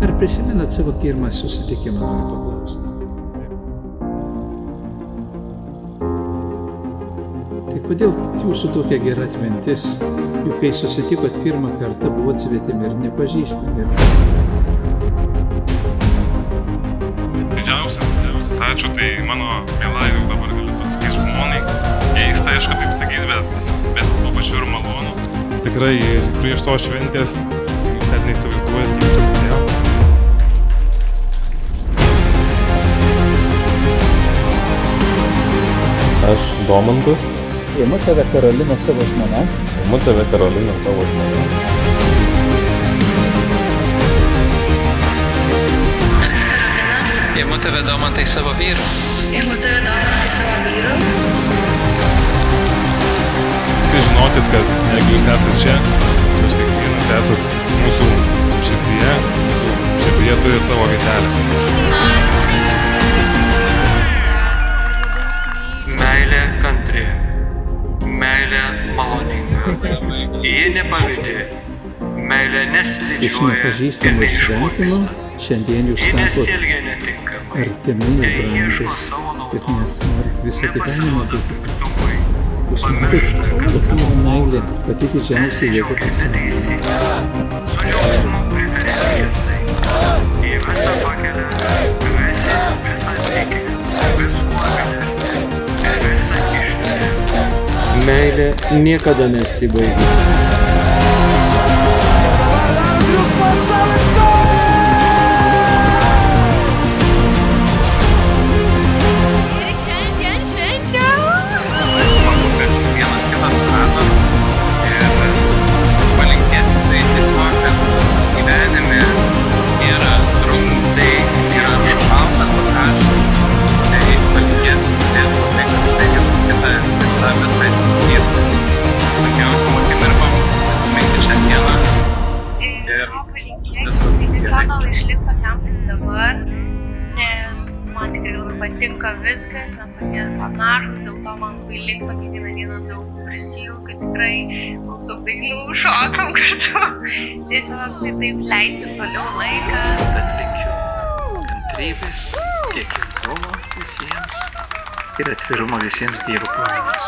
Ar prisimenat savo pirmą susitikimą, noriu paklausti? Tai kodėl jūsų tokia gera atmintis? Juk kai susitikot pirmą kartą, buvot svetimi ir nepažįstami. Didžiausias ačiū, tai mano miela jau dabar galiu pasakyti žmonai. Keista, aišku, taip sakyti, bet tuo pačiu ir malonu. Tikrai prieš to šventės jūs net neįsivaizduojat, kaip prasidėjo. Aš Domantas. Imu tave Karolina savo žmona. Imu tave Karolina savo žmona. Imu tave Domantai savo vyru. Imu tave Domantai savo vyru. Visi žinokit, kad jeigu jūs esat čia, jūs kiekvienas esat mūsų širdyje turite savo vietelę. Meilė kantri, meilė maloninga, ji nepavydi, meilė Iš nesididžiuoja nepažįstamo ir svetimo šiandien jūs ji tapot nesielgia netinkamai, artimi ir brangūs ir net norit visą gyvenimą būti. Jūs matot, kokia yra meilė, pati didžiausia jėga pasaulyje. su džiaugsmu pritarė tiesai, ji visą pakelia, visą tiki, viskuo gali, ir visą ištveria. Meilė niekada nesibaigia. Ir šiandien švenčiam. Vienas kitas rado ir palinkėsiu tai tiesiog, kad gyvenime yra trumpai, yra šalta, karšta. Tai palinkėsiu turėti labai, kad tai vienas kitą ir tą visai sutvirtų. Sunkiausiom akimirkom atsiminti šią dieną. Ir tiesiog gal išlikti tokiam kaip dabar, nes man tikrai labai patinka viskas, mes tokie panašūs, dėl to man labai linksma kiekvieną dieną daug prisijungiu, tikrai klausau dainų, šokam kartu. Tiesiog taip leisti toliau laiką. Bet linkiu kantrybės, dėkingumo visiems ir atvirumo visiems Dievo planams.